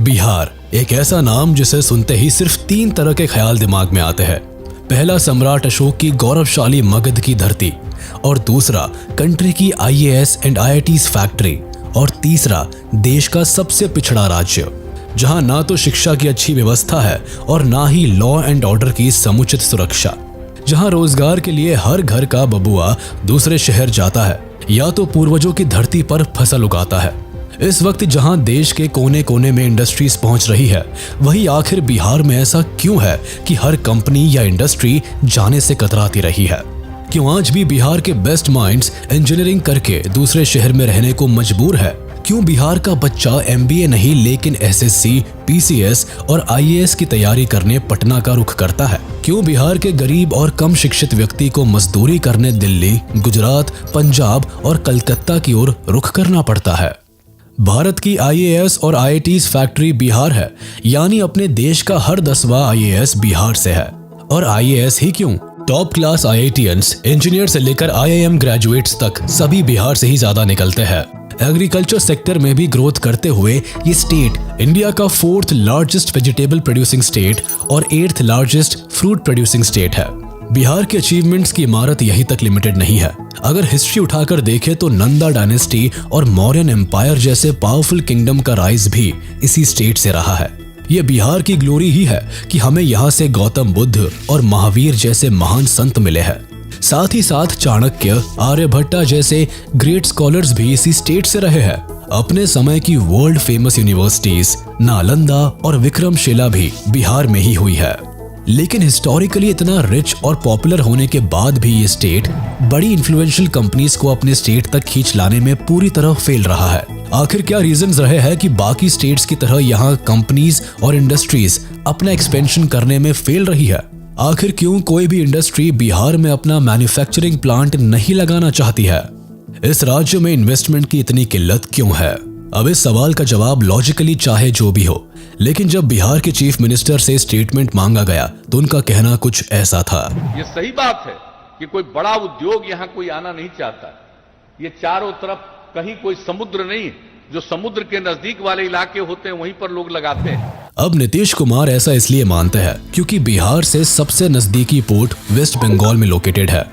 बिहार एक ऐसा नाम जिसे सुनते ही सिर्फ 3 तरह के ख्याल दिमाग में आते हैं। पहला, सम्राट अशोक की गौरवशाली मगध की धरती, और दूसरा, कंट्री की IAS एंड IITs फैक्ट्री, और तीसरा, देश का सबसे पिछड़ा राज्य जहां ना तो शिक्षा की अच्छी व्यवस्था है और ना ही लॉ एंड ऑर्डर की समुचित सुरक्षा, जहां रोजगार के लिए हर घर का बबुआ दूसरे शहर जाता है या तो पूर्वजों की धरती पर फसल उगाता है। इस वक्त जहां देश के कोने कोने में इंडस्ट्रीज पहुंच रही है, वही आखिर बिहार में ऐसा क्यों है कि हर कंपनी या इंडस्ट्री जाने से कतराती रही है? क्यों आज भी बिहार के बेस्ट माइंड्स इंजीनियरिंग करके दूसरे शहर में रहने को मजबूर है? क्यों बिहार का बच्चा MBA नहीं लेकिन SSC, PCS और IAS की तैयारी करने पटना का रुख करता है? क्यों बिहार के गरीब और कम शिक्षित व्यक्ति को मजदूरी करने दिल्ली, गुजरात, पंजाब और कलकत्ता की ओर रुख करना पड़ता है? भारत की IAS और IITs फैक्ट्री बिहार है, यानी अपने देश का हर 10वां IAS बिहार से है। और IAS ही क्यों, टॉप क्लास IITians, इंजीनियर से लेकर IIM ग्रेजुएट्स तक सभी बिहार से ही ज्यादा निकलते हैं। एग्रीकल्चर सेक्टर में भी ग्रोथ करते हुए ये स्टेट इंडिया का 4th largest vegetable producing state और 8th largest fruit producing state है। बिहार के अचीवमेंट्स की इमारत यहीं तक लिमिटेड नहीं है। अगर हिस्ट्री उठाकर देखें तो नंदा डायनेस्टी और मौर्यन एम्पायर जैसे पावरफुल किंगडम का राइज भी इसी स्टेट से रहा है। ये बिहार की ग्लोरी ही है कि हमें यहाँ से गौतम बुद्ध और महावीर जैसे महान संत मिले हैं। साथ ही साथ चाणक्य, आर्यभट्टा जैसे ग्रेट स्कॉलर्स भी इसी स्टेट से रहे हैं। अपने समय की वर्ल्ड फेमस यूनिवर्सिटीज नालंदा और विक्रमशिला भी बिहार में ही हुई है। लेकिन हिस्टोरिकली इतना रिच और पॉपुलर होने के बाद भी ये स्टेट बड़ी इन्फ्लुएंशियल कंपनीज को अपने स्टेट तक खींच लाने में पूरी तरह फेल रहा है। आखिर क्या रीजंस रहे हैं कि बाकी स्टेट्स की तरह यहाँ कंपनीज और इंडस्ट्रीज अपना एक्सपेंशन करने में फेल रही है? आखिर क्यों कोई भी इंडस्ट्री बिहार में अपना मैन्युफैक्चरिंग प्लांट नहीं लगाना चाहती है? इस राज्य में इन्वेस्टमेंट की इतनी किल्लत क्यों है? अब इस सवाल का जवाब लॉजिकली चाहे जो भी हो, लेकिन जब बिहार के चीफ मिनिस्टर से स्टेटमेंट मांगा गया तो उनका कहना कुछ ऐसा था। ये सही बात है कि कोई बड़ा उद्योग यहाँ कोई आना नहीं चाहता। ये चारों तरफ कहीं कोई समुद्र नहीं, जो समुद्र के नजदीक वाले इलाके होते हैं वहीं पर लोग लगाते हैं। अब नीतीश कुमार ऐसा इसलिए मानते हैं क्योंकि बिहार से सबसे नजदीकी पोर्ट वेस्ट बंगाल में लोकेटेड है,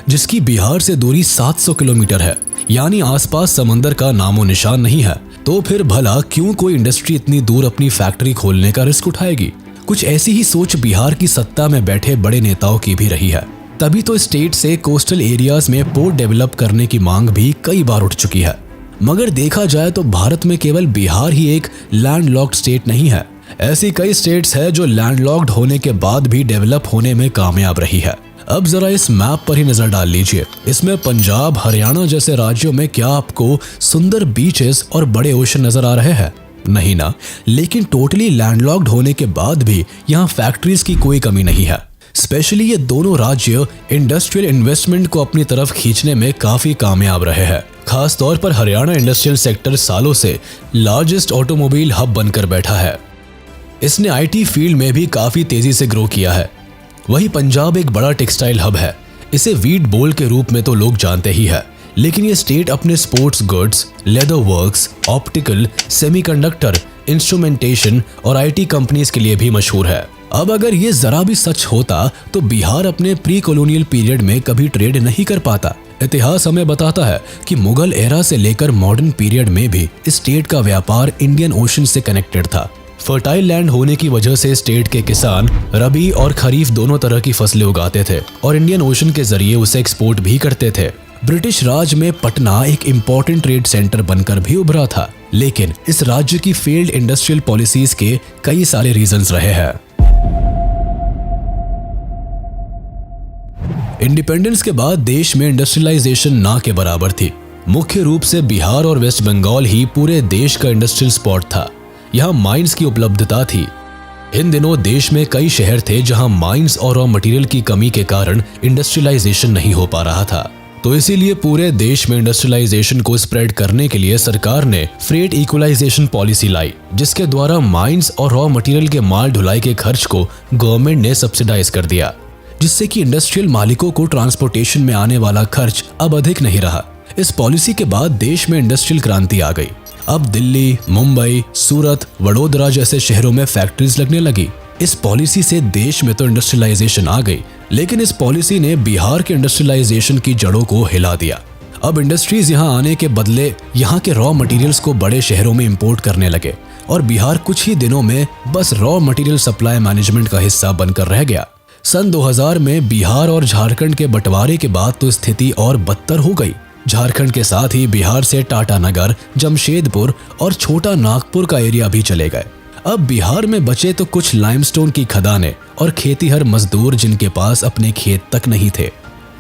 जिसकी बिहार से दूरी 700 किलोमीटर है, यानी आसपास समंदर का नामो निशान नहीं है। तो फिर भला क्यों कोई इंडस्ट्री इतनी दूर अपनी फैक्ट्री खोलने का रिस्क उठाएगी? कुछ ऐसी ही सोच बिहार की सत्ता में बैठे बड़े नेताओं की भी रही है। तभी तो स्टेट से कोस्टल एरियाज में पोर्ट डेवलप करने की मांग भी कई बार उठ चुकी है। मगर देखा जाए तो भारत में केवल बिहार ही एक लैंडलॉक्ड स्टेट नहीं है। ऐसी कई स्टेट्स है जो लैंडलॉक्ड होने के बाद भी डेवलप होने में कामयाब रही है। अब जरा इस मैप पर ही नजर डाल लीजिए। इसमें पंजाब, हरियाणा जैसे राज्यों में क्या आपको सुंदर बीचेस और बड़े ओशन नजर आ रहे हैं? नहीं ना। लेकिन टोटली लैंडलॉक्ड होने के बाद भी यहाँ फैक्ट्रीज की कोई कमी नहीं है। स्पेशली ये दोनों राज्य इंडस्ट्रियल इन्वेस्टमेंट को अपनी तरफ खींचने में काफी कामयाब रहे हैं। खास तौर पर हरियाणा इंडस्ट्रियल सेक्टर सालों से लार्जेस्ट ऑटोमोबाइल हब बनकर बैठा है। इसने IT फील्ड में भी काफी तेजी से ग्रो किया है। वहीं पंजाब एक बड़ा टेक्सटाइल हब है। इसे वीट बोल के रूप में तो लोग जानते ही है, लेकिन ये स्टेट अपने sports goods, leather works, optical, semiconductor, instrumentation और IT कंपनीज के लिए भी मशहूर है। अब अगर ये जरा भी सच होता तो बिहार अपने प्री कॉलोनियल पीरियड में कभी ट्रेड नहीं कर पाता। इतिहास हमें बताता है कि मुगल एरा से लेकर मॉडर्न पीरियड में भी इस स्टेट का व्यापार इंडियन ओशन से कनेक्टेड था। फर्टाइल लैंड होने की वजह से स्टेट के किसान रबी और खरीफ दोनों तरह की फसलें उगाते थे और इंडियन ओशन के जरिए उसे एक्सपोर्ट भी करते थे। ब्रिटिश राज में पटना एक इम्पोर्टेंट ट्रेड सेंटर बनकर भी उभरा था, लेकिन इस राज्य की फेल्ड इंडस्ट्रियल पॉलिसीज के कई सारे रीजंस रहे हैं। इंडिपेंडेंस के बाद देश में इंडस्ट्रियलाइजेशन ना के बराबर थी। मुख्य रूप से बिहार और वेस्ट बंगाल ही पूरे देश का इंडस्ट्रियल स्पॉट था। यहाँ माइंस की उपलब्धता थी। इन दिनों देश में कई शहर थे जहाँ माइंस और रॉ मटेरियल की कमी के कारण इंडस्ट्रियलाइजेशन नहीं हो पा रहा था। तो इसीलिए पूरे देश में इंडस्ट्रियलाइजेशन को स्प्रेड करने के लिए सरकार ने फ्रेट इक्वलाइजेशन पॉलिसी लाई, जिसके द्वारा माइंस और रॉ मटेरियल के माल ढुलाई के खर्च को गवर्नमेंट ने सब्सिडाइज कर दिया, जिससे कि इंडस्ट्रियल मालिकों को ट्रांसपोर्टेशन में आने वाला खर्च अब अधिक नहीं रहा। इस पॉलिसी के बाद देश में इंडस्ट्रियल क्रांति आ गई। अब दिल्ली, मुंबई, सूरत, वडोदरा जैसे शहरों में फैक्ट्रीज लगने लगी। इस पॉलिसी से देश में तो इंडस्ट्रियलाइजेशन आ गई, लेकिन इस पॉलिसी ने बिहार के इंडस्ट्रियलाइजेशन की जड़ों को हिला दिया। अब इंडस्ट्रीज यहाँ आने के बदले यहाँ के रॉ मटेरियल्स को बड़े शहरों में इंपोर्ट करने लगे और बिहार कुछ ही दिनों में बस रॉ मटेरियल सप्लाई मैनेजमेंट का हिस्सा बनकर रह गया। सन 2000 में बिहार और झारखंड के बंटवारे के बाद तो स्थिति और बदतर हो गई। झारखंड के साथ ही बिहार से टाटानगर, जमशेदपुर और छोटा नागपुर का एरिया भी चले गए। अब बिहार में बचे तो कुछ लाइमस्टोन की खदानें और खेतीहर मजदूर जिनके पास अपने खेत तक नहीं थे।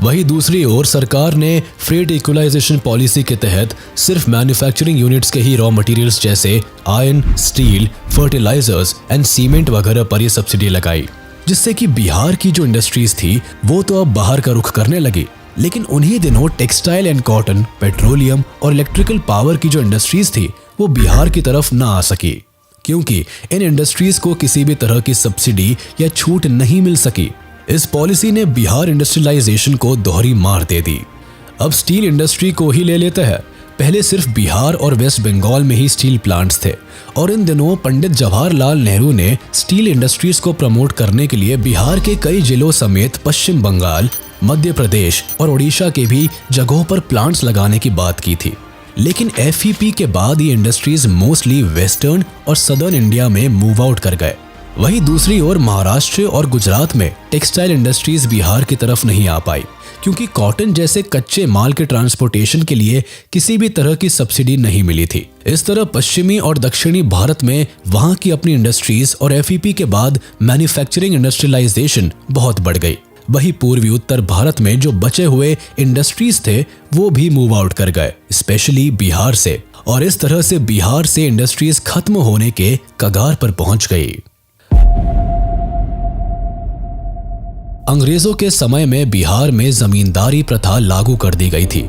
वहीं दूसरी ओर सरकार ने फ्रेट इक्वलाइजेशन पॉलिसी के तहत सिर्फ मैन्युफैक्चरिंग यूनिट्स के ही रॉ मटेरियल्स जैसे iron, steel, fertilisers and cement वगैरह पर ये सब्सिडी लगाई, जिससे कि बिहार की जो इंडस्ट्रीज थी वो तो अब बाहर का रुख करने लगी। लेकिन उन्हीं दिनों टेक्सटाइल एंड कॉटन, पेट्रोलियम और इलेक्ट्रिकल पावर की जो इंडस्ट्रीज थी वो बिहार की तरफ ना आ सकी, क्योंकि इन इंडस्ट्रीज को किसी भी तरह की सब्सिडी या छूट नहीं मिल सकी। इस पॉलिसी ने बिहार इंडस्ट्रियलाइजेशन को दोहरी मार दे दी। अब स्टील इंडस्ट्री को ही ले लेते हैं। पहले सिर्फ बिहार और वेस्ट बंगाल में ही स्टील प्लांट्स थे और इन दिनों पंडित जवाहरलाल नेहरू ने स्टील इंडस्ट्रीज को प्रमोट करने के लिए बिहार के कई जिलों समेत पश्चिम बंगाल, मध्य प्रदेश और ओडिशा के भी जगहों पर प्लांट्स लगाने की बात की थी। लेकिन एफईपी के बाद ये इंडस्ट्रीज मोस्टली वेस्टर्न और सदर्न इंडिया में मूव आउट कर गए। वहीं दूसरी ओर महाराष्ट्र और गुजरात में टेक्सटाइल इंडस्ट्रीज बिहार की तरफ नहीं आ पाई, क्योंकि कॉटन जैसे कच्चे माल के ट्रांसपोर्टेशन के लिए किसी भी तरह की सब्सिडी नहीं मिली थी। इस तरह पश्चिमी और दक्षिणी भारत में वहां की अपनी इंडस्ट्रीज और एफईपी के बाद मैन्युफैक्चरिंग इंडस्ट्रियलाइजेशन बहुत बढ़ गई। वहीं पूर्वी उत्तर भारत में जो बचे हुए इंडस्ट्रीज थे वो भी मूव आउट कर गए, स्पेशली बिहार से, और इस तरह से बिहार से इंडस्ट्रीज खत्म होने के कगार पर पहुंच गई। अंग्रेजों के समय में बिहार में जमींदारी प्रथा लागू कर दी गई थी,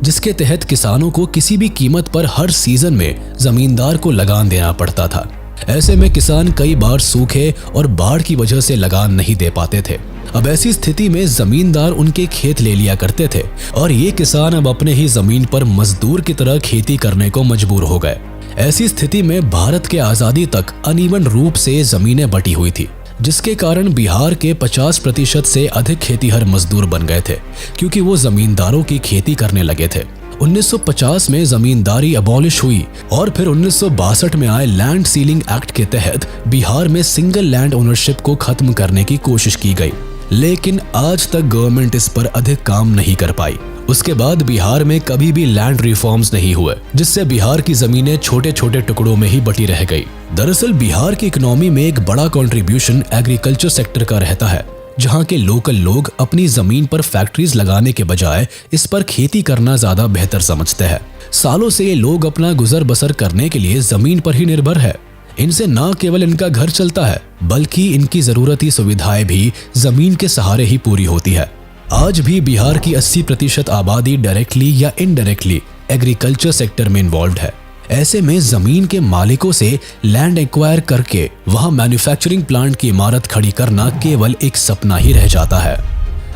जिसके तहत किसानों को किसी भी कीमत पर हर सीजन में जमींदार को लगान देना पड़ता था। ऐसे में किसान कई बार सूखे और बाढ़ की वजह से लगान नहीं दे पाते थे। अब ऐसी स्थिति में जमींदार उनके खेत ले लिया करते थे और ये किसान अब अपने ही जमीन पर मजदूर की तरह खेती करने को मजबूर हो गए। ऐसी स्थिति में भारत के आजादी तक अनइवन रूप से जमीनें बटी हुई थी, जिसके कारण बिहार के 50% से अधिक खेतीहर मजदूर बन गए थे, क्योंकि वो जमींदारों की खेती करने लगे थे। 1950 में जमींदारी अबॉलिश हुई और फिर 1962 में आए लैंड सीलिंग एक्ट के तहत बिहार में सिंगल लैंड ओनरशिप को खत्म करने की कोशिश की गई, लेकिन आज तक गवर्नमेंट इस पर अधिक काम नहीं कर पाई। उसके बाद बिहार में कभी भी लैंड रिफॉर्म्स नहीं हुए, जिससे बिहार की जमीनें छोटे छोटे टुकड़ों में ही बटी रह गई। दरअसल बिहार की इकोनॉमी में एक बड़ा कंट्रीब्यूशन एग्रीकल्चर सेक्टर का रहता है, जहां के लोकल लोग अपनी जमीन पर फैक्ट्रीज लगाने के बजाय इस पर खेती करना ज्यादा बेहतर समझते हैं। सालों से ये लोग अपना गुजर बसर करने के लिए जमीन पर ही निर्भर है। इनसे न केवल इनका घर चलता है, बल्कि इनकी जरूरती सुविधाएं भी जमीन के सहारे ही पूरी होती है। आज भी बिहार की 80% आबादी डायरेक्टली या इनडायरेक्टली एग्रीकल्चर सेक्टर में इन्वॉल्व है। ऐसे में जमीन के मालिकों से लैंड एक्वायर करके वहां मैन्युफैक्चरिंग प्लांट की इमारत खड़ी करना केवल एक सपना ही रह जाता है।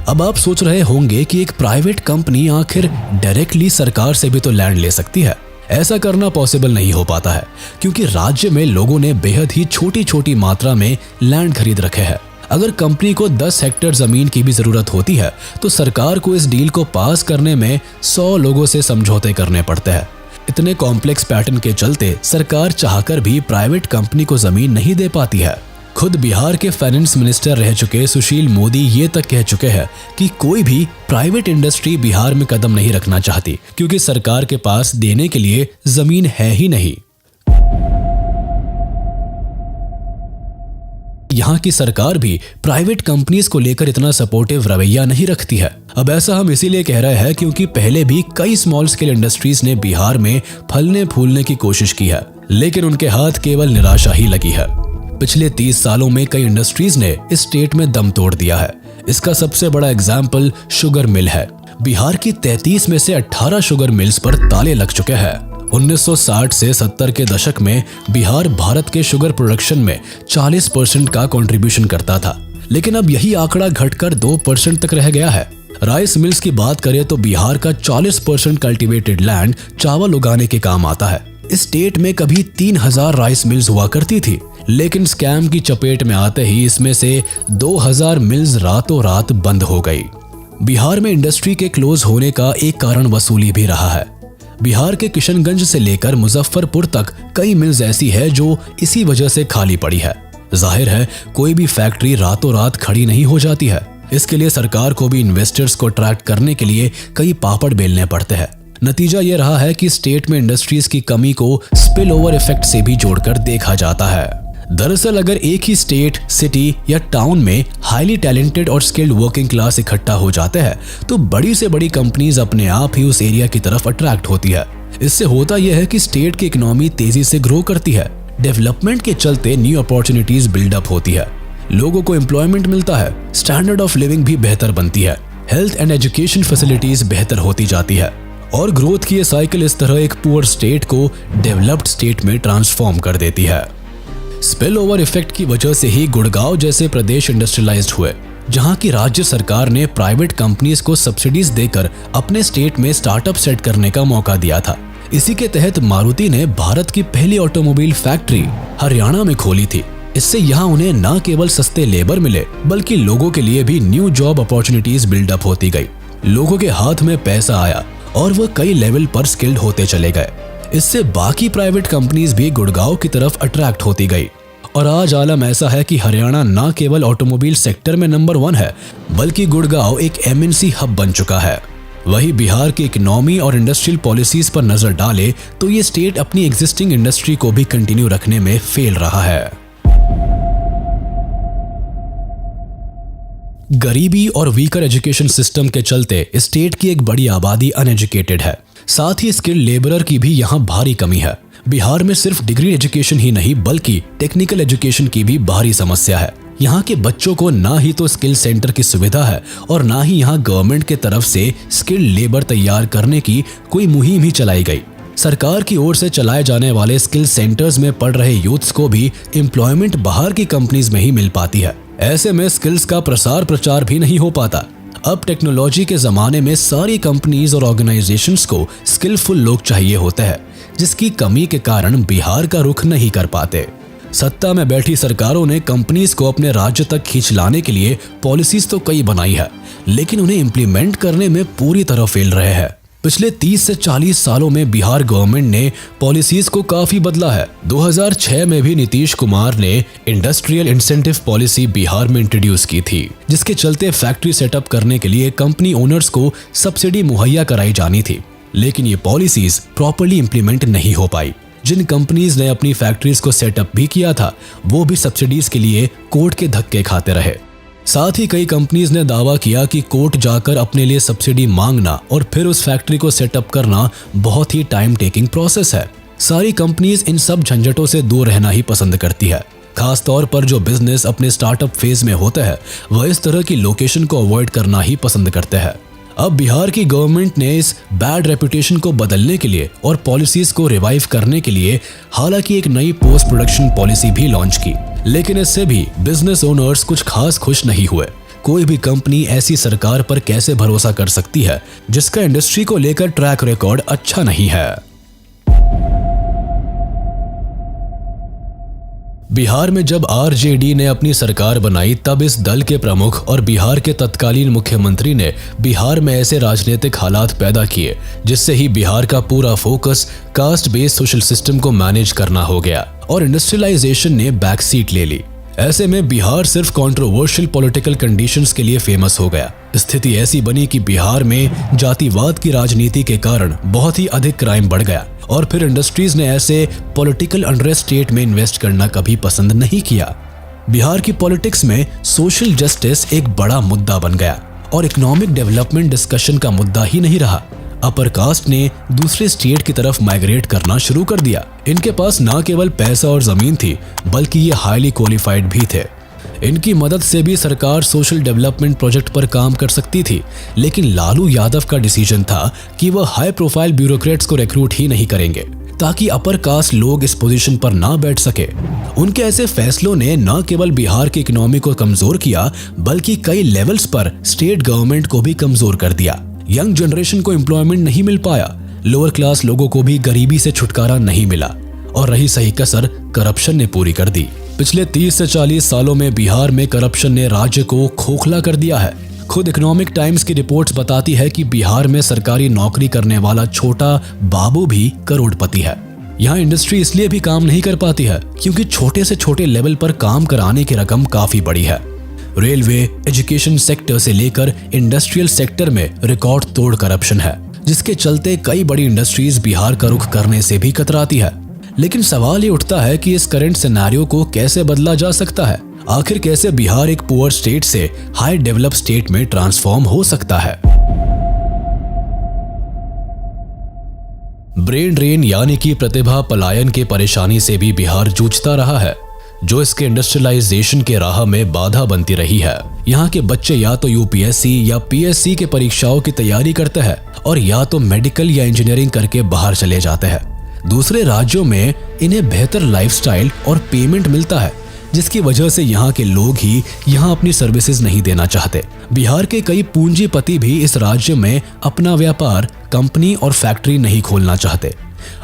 अब आप सोच रहे होंगे कि एक प्राइवेट कंपनी आखिर डायरेक्टली सरकार से भी तो लैंड ले सकती है। ऐसा करना पॉसिबल नहीं हो पाता है, क्योंकि राज्य में लोगों ने बेहद ही छोटी छोटी मात्रा में लैंड खरीद रखे हैं। अगर कंपनी को 10 हेक्टेयर जमीन की भी जरूरत होती है तो सरकार को इस डील को पास करने में 100 लोगों से समझौते करने पड़ते हैं। इतने कॉम्प्लेक्स पैटर्न के चलते सरकार चाहकर भी प्राइवेट कंपनी को जमीन नहीं दे पाती है। खुद बिहार के फाइनेंस मिनिस्टर रह चुके सुशील मोदी ये तक कह चुके हैं कि कोई भी प्राइवेट इंडस्ट्री बिहार में कदम नहीं रखना चाहती, क्योंकि सरकार के पास देने के लिए जमीन है ही नहीं। यहाँ की सरकार भी प्राइवेट कंपनीज को लेकर इतना सपोर्टिव रवैया नहीं रखती है। अब ऐसा हम इसीलिए कह रहे हैं क्योंकि पहले भी कई स्मॉल स्केल इंडस्ट्रीज ने बिहार में फलने फूलने की कोशिश की है, लेकिन उनके हाथ केवल निराशा ही लगी है। पिछले 30 सालों में कई इंडस्ट्रीज ने इस स्टेट में दम तोड़ दिया है। इसका सबसे बड़ा एग्जाम्पल शुगर मिल है। बिहार की 33 में से 18 शुगर मिल्स पर ताले लग चुके हैं। 1960 से 70 के दशक में बिहार भारत के शुगर प्रोडक्शन में 40% का कंट्रीब्यूशन करता था, लेकिन अब यही आंकड़ा घटकर 2% तक रह गया है। राइस मिल्स की बात करें तो बिहार का 40% कल्टीवेटेड लैंड चावल उगाने के काम आता है। इस स्टेट में कभी 3000 राइस मिल्स हुआ करती थी, लेकिन स्कैम की चपेट में आते ही इसमें से 2000 मिल्स रातों रात बंद हो गई। बिहार में इंडस्ट्री के क्लोज होने का एक कारण वसूली भी रहा है। बिहार के किशनगंज से लेकर मुजफ्फरपुर तक कई मिल्स ऐसी है जो इसी वजह से खाली पड़ी है। जाहिर है कोई भी फैक्ट्री रातों रात खड़ी नहीं हो जाती है। इसके लिए सरकार को भी इन्वेस्टर्स को अट्रैक्ट करने के लिए कई पापड़ बेलने पड़ते हैं। नतीजा ये रहा है कि स्टेट में इंडस्ट्रीज की कमी को स्पिल ओवर इफेक्ट से भी जोड़कर देखा जाता है। दरअसल अगर एक ही स्टेट, सिटी या टाउन में हाईली टैलेंटेड और स्किल्ड वर्किंग क्लास इकट्ठा हो जाते हैं तो बड़ी से बड़ी कंपनीज अपने आप ही उस एरिया की तरफ अट्रैक्ट होती है। इससे होता यह है कि स्टेट की इकोनॉमी तेजी से ग्रो करती है। डेवलपमेंट के चलते न्यू अपॉर्चुनिटीज बिल्डअप होती है, लोगों को एम्प्लॉयमेंट मिलता है, स्टैंडर्ड ऑफ लिविंग भी बेहतर बनती है, हेल्थ एंड एजुकेशन फैसिलिटीज बेहतर होती जाती है और ग्रोथ की ये साइकिल इस तरह एक पुअर स्टेट को डेवलप्ड स्टेट में ट्रांसफॉर्म कर देती है। स्पिल ओवर इफेक्ट की वजह से ही गुड़गांव जैसे प्रदेश इंडस्ट्रियलाइज्ड हुए, जहां की राज्य सरकार ने प्राइवेट कंपनीज को सब्सिडीज देकर अपने स्टेट में स्टार्टअप सेट करने का मौका दिया था। इसी के तहत मारुति ने भारत की पहली ऑटोमोबाइल फैक्ट्री हरियाणा में खोली थी। इससे यहाँ उन्हें न केवल सस्ते लेबर मिले बल्कि लोगों के लिए भी न्यू जॉब अपॉर्चुनिटीज बिल्डअप होती गई। लोगों के हाथ में पैसा आया और वह कई लेवल पर स्किल्ड होते चले गए। इससे बाकी प्राइवेट कंपनीज भी गुड़गांव की तरफ अट्रैक्ट होती गई और आज आलम ऐसा है कि हरियाणा न केवल ऑटोमोबाइल सेक्टर में नंबर 1 है बल्कि गुड़गांव एक MNC हब बन चुका है। वही बिहार की इकोनॉमी और इंडस्ट्रियल पॉलिसीज पर नजर डाले तो ये स्टेट अपनी एग्जिस्टिंग इंडस्ट्री को भी कंटिन्यू रखने में फेल रहा है। गरीबी और वीकर एजुकेशन सिस्टम के चलते स्टेट की एक बड़ी आबादी अनएजुकेटेड है। साथ ही स्किल्ड लेबरर की भी यहाँ भारी कमी है। बिहार में सिर्फ डिग्री एजुकेशन ही नहीं बल्कि टेक्निकल एजुकेशन की भी भारी समस्या है। यहाँ के बच्चों को ना ही तो स्किल सेंटर की सुविधा है और ना ही यहाँ गवर्नमेंट के तरफ से स्किल्ड लेबर तैयार करने की कोई मुहिम ही चलाई गई। सरकार की ओर से चलाए जाने वाले स्किल सेंटर्स में पढ़ रहे यूथ्स को भी एम्प्लॉयमेंट बाहर की कंपनीज में ही मिल पाती है। ऐसे में स्किल्स का प्रसार प्रचार भी नहीं हो पाता। अब टेक्नोलॉजी के जमाने में सारी कंपनीज और ऑर्गेनाइजेशंस को स्किलफुल लोग चाहिए होते हैं, जिसकी कमी के कारण बिहार का रुख नहीं कर पाते। सत्ता में बैठी सरकारों ने कंपनीज को अपने राज्य तक खींच लाने के लिए पॉलिसीज तो कई बनाई है, लेकिन उन्हें इम्प्लीमेंट करने में पूरी तरह फेल रहे हैं। पिछले 30 से 40 सालों में बिहार गवर्नमेंट ने पॉलिसीज को काफी बदला है। 2006 में भी नीतीश कुमार ने इंडस्ट्रियल इंसेंटिव पॉलिसी बिहार में इंट्रोड्यूस की थी, जिसके चलते फैक्ट्री सेटअप करने के लिए कंपनी ओनर्स को सब्सिडी मुहैया कराई जानी थी, लेकिन ये पॉलिसीज प्रॉपर्ली इंप्लीमेंट नहीं हो पाई। जिन कंपनीज ने अपनी फैक्ट्रीज को सेटअप भी किया था वो भी सब्सिडीज के लिए कोर्ट के धक्के खाते रहे। साथ ही कई कंपनीज ने दावा किया कि कोर्ट जाकर अपने लिए सब्सिडी मांगना और फिर उस फैक्ट्री को सेटअप करना बहुत ही टाइम टेकिंग प्रोसेस है। सारी कंपनीज इन सब झंझटों से दूर रहना ही पसंद करती है। खास तौर पर जो बिजनेस अपने स्टार्टअप फेज में होते हैं वह इस तरह की लोकेशन को अवॉइड करना ही पसंद करते हैं। अब बिहार की गवर्नमेंट ने इस बैड रेपुटेशन को बदलने के लिए और पॉलिसीज को रिवाइव करने के लिए हालांकि एक नई पोस्ट प्रोडक्शन पॉलिसी भी लॉन्च की, लेकिन इससे भी बिजनेस ओनर्स कुछ खास खुश नहीं हुए। कोई भी कंपनी ऐसी सरकार पर कैसे भरोसा कर सकती है जिसका इंडस्ट्री को लेकर ट्रैक रिकॉर्ड अच्छा नहीं है। बिहार में जब आरजेडी ने अपनी सरकार बनाई तब इस दल के प्रमुख और बिहार के तत्कालीन मुख्यमंत्री ने बिहार में ऐसे राजनीतिक हालात पैदा किए जिससे ही बिहार का पूरा focus caste based social system को मैनेज करना हो गया और इंडस्ट्रियलाइजेशन ने बैक सीट ले ली। ऐसे में बिहार सिर्फ कंट्रोवर्शियल पॉलिटिकल कंडीशंस के लिए फेमस हो गया। स्थिति ऐसी बनी कि बिहार में जातिवाद की राजनीति के कारण बहुत ही अधिक क्राइम बढ़ गया और फिर इंडस्ट्रीज ने ऐसे पॉलिटिकल अनरेस्ट स्टेट में इन्वेस्ट करना कभी पसंद नहीं किया। बिहार की पॉलिटिक्स में सोशल जस्टिस एक बड़ा मुद्दा बन गया और इकोनॉमिक डेवलपमेंट डिस्कशन का मुद्दा ही नहीं रहा। अपर कास्ट ने दूसरे स्टेट की तरफ माइग्रेट करना शुरू कर दिया। इनके पास न केवल पैसा और जमीन थी बल्कि ये हाईली क्वालिफाइड भी थे। इनकी मदद से भी सरकार सोशल डेवलपमेंट प्रोजेक्ट पर काम कर सकती थी, लेकिन लालू यादव का डिसीजन था कि वह हाई प्रोफाइल ब्यूरोक्रेट्स को रिक्रूट ही नहीं करेंगे ताकि अपर कास्ट लोग इस पोजीशन पर ना बैठ सके। उनके ऐसे फैसलों ने न केवल बिहार की इकोनॉमी को कमजोर किया बल्कि कई लेवल्स पर स्टेट गवर्नमेंट को भी कमजोर कर दिया। यंग जनरेशन को एम्प्लॉयमेंट नहीं मिल पाया, लोअर क्लास लोगों को भी गरीबी से छुटकारा नहीं मिला और रही सही कसर करप्शन ने पूरी कर दी। पिछले 30 से 40 सालों में बिहार में करप्शन ने राज्य को खोखला कर दिया है। खुद इकोनॉमिक टाइम्स की रिपोर्ट्स बताती है कि बिहार में सरकारी नौकरी करने वाला छोटा बाबू भी करोड़पति है। यहाँ इंडस्ट्री इसलिए भी काम नहीं कर पाती है क्योंकि छोटे से छोटे लेवल पर काम कराने की रकम काफी बड़ी है। रेलवे, एजुकेशन सेक्टर से लेकर इंडस्ट्रियल सेक्टर में रिकॉर्ड तोड़ करप्शन है, जिसके चलते कई बड़ी इंडस्ट्रीज बिहार का रुख करने से भी कतराती है। लेकिन सवाल ये उठता है कि इस करंट सिनेरियो को कैसे बदला जा सकता है। आखिर कैसे बिहार एक पुअर स्टेट से हाई डेवलप स्टेट में ट्रांसफॉर्म हो सकता है। ब्रेन ड्रेन यानी कि प्रतिभा पलायन के परेशानी से भी बिहार जूझता रहा है, जो इसके इंडस्ट्रियलाइजेशन के राह में बाधा बनती रही है। यहाँ के बच्चे या तो यूपीएससी या पीएससी के परीक्षाओं की तैयारी करते हैं और या तो मेडिकल या इंजीनियरिंग करके बाहर चले जाते हैं। दूसरे राज्यों में इन्हें बेहतर लाइफस्टाइल और पेमेंट मिलता है, जिसकी वजह से यहाँ के लोग ही यहाँ अपनी सर्विसेज नहीं देना चाहते। बिहार के कई पूंजीपति भी इस राज्य में अपना व्यापार, कंपनी और फैक्ट्री नहीं खोलना चाहते।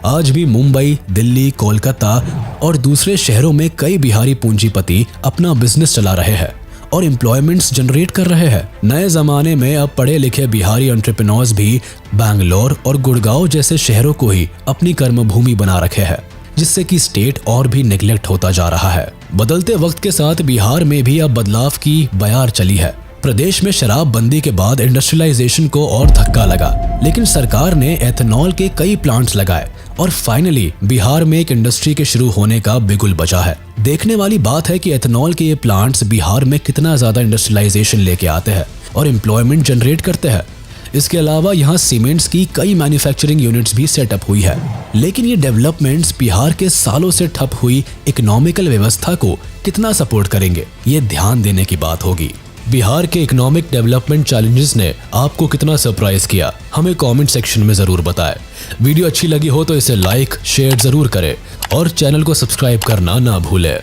आज भी मुंबई, दिल्ली, कोलकाता और दूसरे शहरों में कई बिहारी पूंजीपति अपना बिजनेस चला रहे हैं और एम्प्लॉयमेंट्स जनरेट कर रहे हैं। नए जमाने में अब पढ़े लिखे बिहारी एंटरप्रेन्योर्स भी बैंगलोर और गुड़गांव जैसे शहरों को ही अपनी कर्मभूमि बना रखे हैं, जिससे कि स्टेट और भी नेग्लेक्ट होता जा रहा है। बदलते वक्त के साथ बिहार में भी अब बदलाव की बयार चली है। प्रदेश में शराब बंदी के बाद इंडस्ट्रियलाइजेशन को और धक्का लगा, लेकिन सरकार ने एथेनॉल के कई प्लांट्स लगाए और फाइनली बिहार में एक इंडस्ट्री के शुरू होने का बिगुल बजा है। देखने वाली बात है कि एथेनॉल के ये प्लांट्स बिहार में कितना ज्यादा इंडस्ट्रियलाइजेशन लेके आते हैं और एम्प्लॉयमेंट जनरेट करते हैं। इसके अलावा यहाँ सीमेंट्स की कई मैन्युफैक्चरिंग यूनिट्स भी सेटअप हुई है। लेकिन ये डेवलपमेंट्स बिहार के सालों से ठप हुई इकोनॉमिकल व्यवस्था को कितना सपोर्ट करेंगे, ये ध्यान देने की बात होगी। बिहार के इकोनॉमिक डेवलपमेंट चैलेंजेस ने आपको कितना सरप्राइज किया, हमें कमेंट सेक्शन में जरूर बताएं। वीडियो अच्छी लगी हो तो इसे लाइक, शेयर जरूर करें और चैनल को सब्सक्राइब करना ना भूलें।